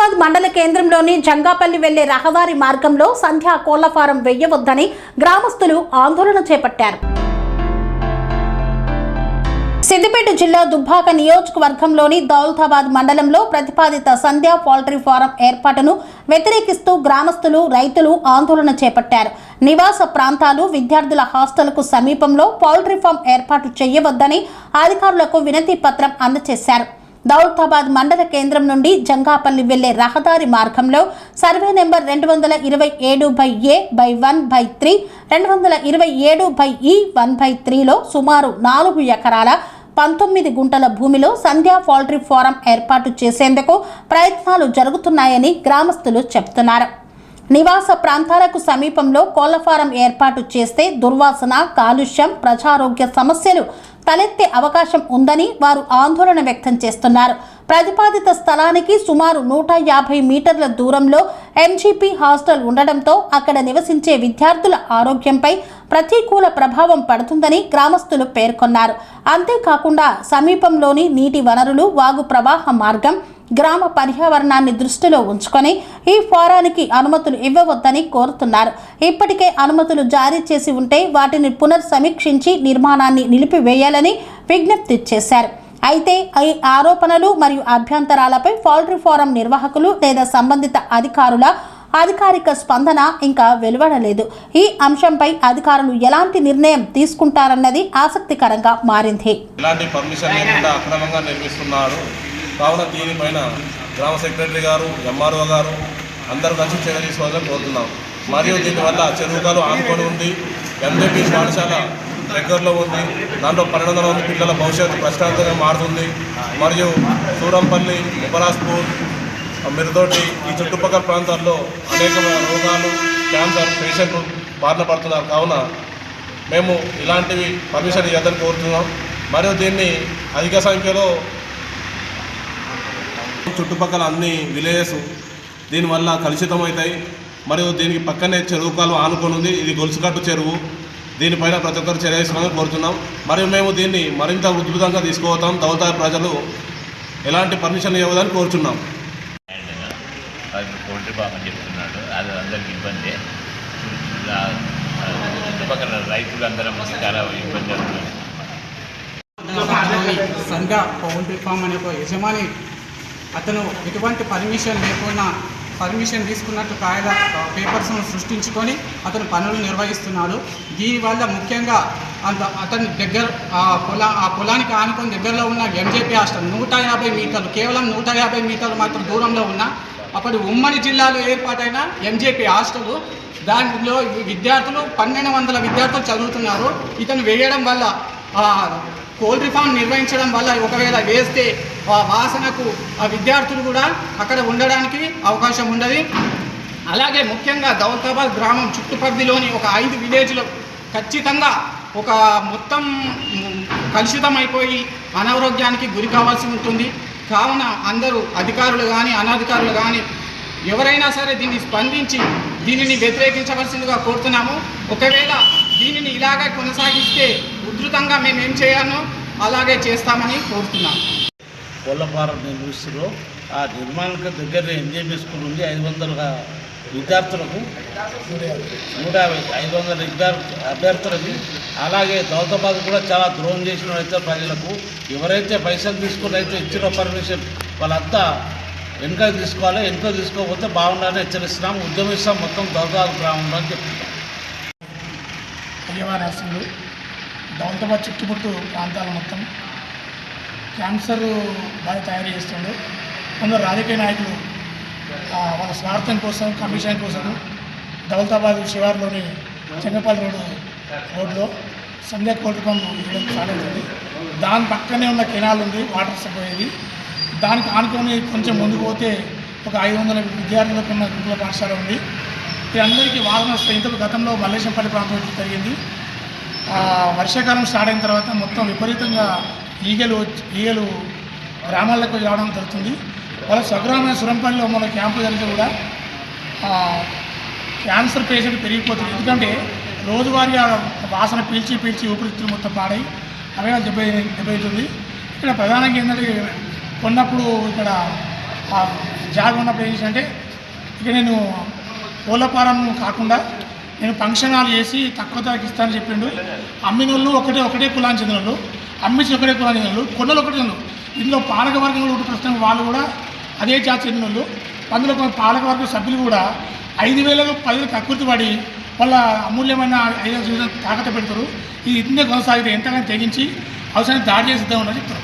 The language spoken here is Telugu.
దౌలతాబాద్ మండల కేంద్రంలోని జంగాపల్లి వెళ్లే రహదారి మార్గంలో సంధ్యా కోళ్ల ఫారం వేయవద్దని గ్రామస్తులు ఆందోళన చేపట్టారు. సిద్దిపేట జిల్లా దుబ్బాక నియోజకవర్గంలోని దౌలతాబాద్ మండలంలో ప్రతిపాదిత సంధ్యా పౌల్ట్రీ ఫారం ఏర్పాటును వ్యతిరేకిస్తూ గ్రామస్తులు, రైతులు ఆందోళన చేపట్టారు. నివాస ప్రాంతాలు, విద్యార్థుల హాస్టల్కు సమీపంలో పౌల్ట్రీ ఫారం ఏర్పాటు చేయవద్దని అధికారులకు వినతి పత్రం అందజేశారు. దౌలతాబాద్ మండల కేంద్రం నుండి జంగాపల్లి వెళ్లే రహదారి మార్గంలో సర్వే నెంబర్ 227/A/1/3, 227/E/1/3లో సుమారు 4 ఎకరాల 19 గుంటల భూమిలో సంధ్యా పౌల్ట్రీ ఫారం ఏర్పాటు చేసేందుకు ప్రయత్నాలు జరుగుతున్నాయని గ్రామస్తులు చెబుతున్నారు. నివాస ప్రాంతాలకు సమీపంలో కోళ్ల ఫారం ఏర్పాటు చేస్తే దుర్వాసన, కాలుష్యం, ప్రజారోగ్య సమస్యలు తలెత్తే అవకాశం ఉందని వారు ఆందోళన వ్యక్తం చేస్తున్నారు. ప్రతిపాదిత స్థలానికి సుమారు 150 మీటర్ల దూరంలో ఎంజీపీ హాస్టల్ ఉండడంతో అక్కడ నివసించే విద్యార్థుల ఆరోగ్యంపై ప్రతికూల ప్రభావం పడుతుందని గ్రామస్తులు పేర్కొన్నారు. అంతేకాకుండా సమీపంలోని నీటి వనరులు, వాగు ప్రవాహ మార్గం, గ్రామ పర్యావరణాన్ని దృష్టిలో ఉంచుకొని ఈ ఫారానికి అనుమతులు ఇవ్వవద్దని కోరుతున్నారు. ఇప్పటికే అనుమతులు జారీ చేసి ఉంటే వాటిని పునర్సమీక్షించి నిర్మాణాన్ని నిలిపివేయాలని విజ్ఞప్తి చేశారు. అయితే ఈ ఆరోపణలు మరియు అభ్యంతరాలపై పౌల్ట్రీ ఫారం నిర్వాహకులు లేదా సంబంధిత అధికారుల అధికారిక స్పందన ఇంకా వెలువడలేదు. ఈ అంశంపై అధికారులు ఎలాంటి నిర్ణయం తీసుకుంటారన్నది ఆసక్తికరంగా మారింది. కావున దీనిపైన గ్రామ సెక్రటరీ గారు, ఎంఆర్ఓ గారు అందరూ కలిసి చర్య తీసుకోవాలని కోరుతున్నాం. మరియు దీనివల్ల చెరువుగాలు ఆనుకొని ఉంది, ఎంజేపీ పాఠశాల దగ్గరలో ఉంది. దాంట్లో 1200 మంది పిల్లల భవిష్యత్తు ప్రశాంతంగా మారుతుంది. మరియు సూరంపల్లి, ముబరాస్పూర్, మిరుదొడ్డి ఈ చుట్టుపక్కల ప్రాంతాల్లో అనేక రోగాలు, క్యాన్సర్ పేషెంట్లు బారిన పడుతున్నారు. కావున మేము ఇలాంటివి పర్మిషన్ ఇవ్వదని కోరుతున్నాం. మరియు దీన్ని అధిక సంఖ్యలో చుట్టుపక్కల అన్ని విలేజెస్ దీనివల్ల కలుషితమవుతాయి. మరియు దీనికి పక్కనే చెరువు కాలువ ఆనుకొని ఉంది. ఇది గొలుసుకట్టు చెరువు. దీనిపైన ప్రతి ఒక్కరు చర్య తీసుకోవాలని కోరుతున్నాం. మరియు మేము దీన్ని మరింత ఉద్భుతంగా తీసుకుపోతాం. దౌలతాబాద్ ప్రజలు ఎలాంటి పర్మిషన్ ఇవ్వదని కోరుతున్నాం. పౌల్ట్రీ ఫామ్ అని చెప్తున్నాడు, అది అందరికి ఇబ్బంది. చుట్టుపక్కల రైతులందరం చాలా ఇబ్బంది అవుతున్నారు. సంధ్యా పౌల్ట్రీ ఫామ్ అనే ఒక యజమాని అతను ఎటువంటి పర్మిషన్ లేకుండా పర్మిషన్ తీసుకున్నట్టు పేపర్స్ను సృష్టించుకొని అతను పనులు నిర్వహిస్తున్నాడు. దీనివల్ల ముఖ్యంగా అతని దగ్గర ఆ పొలానికి ఆనుకొని దగ్గరలో ఉన్న ఎంజేపీ హాస్టల్ 150 మీటర్లు, కేవలం 150 మీటర్లు మాత్రం దూరంలో ఉన్న అప్పటి ఉమ్మడి జిల్లాలో ఏర్పాటైన ఎంజేపీ హాస్టల్, దానిలో విద్యార్థులు 1200 విద్యార్థులు చదువుతున్నారు. ఇతను వేయడం వల్ల పౌల్ట్రీ ఫామ్ నిర్వహించడం వల్ల ఒకవేళ వేస్తే ఆ వాసనకు ఆ విద్యార్థులు కూడా అక్కడ ఉండడానికి అవకాశం ఉండదు. అలాగే ముఖ్యంగా దౌలతాబాద్ గ్రామం చుట్టుపక్కలలోని ఒక 5 విలేజ్లు ఖచ్చితంగా ఒక మొత్తం కలుషితమైపోయి అనారోగ్యానికి గురి కావాల్సి ఉంటుంది. కావున అందరూ అధికారులు కానీ అనధికారులు కానీ ఎవరైనా సరే దీన్ని స్పందించి దీనిని వ్యతిరేకించవలసిందిగా కోరుతున్నాము. ఒకవేళ దీనిని ఇలాగే కొనసాగిస్తే ఉధృతంగా మేము ఏం చేయాలో అలాగే చేస్తామని కోరుతున్నాము. కోళ్ల ఫారం నిర్మిస్తున్నారు. ఆ నిర్మాణానికి దగ్గర ఎంజేపీ స్కూల్ ఉంది. 500 విద్యార్థులకు 500 అభ్యర్థులకి. అలాగే దౌలతాబాద్ కూడా చాలా ద్రోహం చేసిన అయితే ప్రజలకు ఎవరైతే పైసలు తీసుకుని అయితే ఇచ్చిన పర్మిషన్ వాళ్ళంతా వెనుక తీసుకోవాలి. వెనుక తీసుకోకపోతే బాగుండాలని హెచ్చరిస్తున్నాం. ఉద్యమిస్తాం మొత్తం దౌలతాబాద్ గ్రామంలో అని చెప్తున్నాం. పర్యావరణాలు దౌలతాబాద్ చుట్టుముట్టు ప్రాంతాలు మొత్తం క్యాన్సర్ బాగా తయారు చేస్తుండే. కొందరు రాజకీయ నాయకులు వాళ్ళ స్వార్థం కోసం, కమిషన్ కోసం దౌలతాబాద్ శివారులోని చెంగపల్లి రోడ్లో సంధ్యా పౌల్ట్రీ ఫామ్ ఇవ్వడం సాధించింది. దాని పక్కనే ఉన్న కెనాల్ ఉంది, వాటర్ సపోయేది. దానికి ఆనుకొని కొంచెం ముందుకు పోతే ఒక 500 విద్యార్థులకు ఉన్న గుంపుల పాఠశాల ఉంది. వీరందరికీ వాదన వస్తే ఇంతకు గతంలో మల్లేశంపల్లి ప్రాంతం జరిగింది. వర్షాకాలం స్టార్ట్ అయిన తర్వాత మొత్తం విపరీతంగా ఈగలు గ్రామాలకు రావడం జరుగుతుంది. వాళ్ళ స్వగ్రామ సురంపల్లిలో మన క్యాంపు జరిగితే కూడా క్యాన్సర్ పేషెంట్ పెరిగిపోతుంది. ఎందుకంటే రోజువారీగా వాసన పీల్చి ఊపిరితిత్తులు మొత్తం పాడై అవే దెబ్బతుంది. ఇక్కడ ప్రధానంగా ఏంటంటే కొన్నప్పుడు ఇక్కడ జాగా ఉన్నప్పుడు ఏం చేశానంటే ఇక నేను కోళ్ళ ఫారం కాకుండా నేను ఫంక్షన్ హాల్ చేసి తక్కువ ధరకి ఇస్తానని చెప్పిండు. అమ్మిన వాళ్ళు ఒకటే కులానికి చెందిన వాళ్ళు, అమ్మించి ఒకటే కులానికి చెందిన వాళ్ళు, కొన్నలు ఒకటే చెందిన వాళ్ళు. ఇందులో పాలకవర్గంలో ఒకటి ప్రస్తుతం వాళ్ళు కూడా అదే జాతి చెందిన వాళ్ళు. అందులో పాలకవర్గ సభ్యులు కూడా 5,000 10,000 కక్కుర్తి పడి వాళ్ళ అమూల్యమైన 5,000 తాకట్టు పెడతారు. ఇది ఇంతే కొనసాగితే ఎంతగానో తెగించి అవసరాన్ని దాడి చేసిద్దామని చెప్తారు.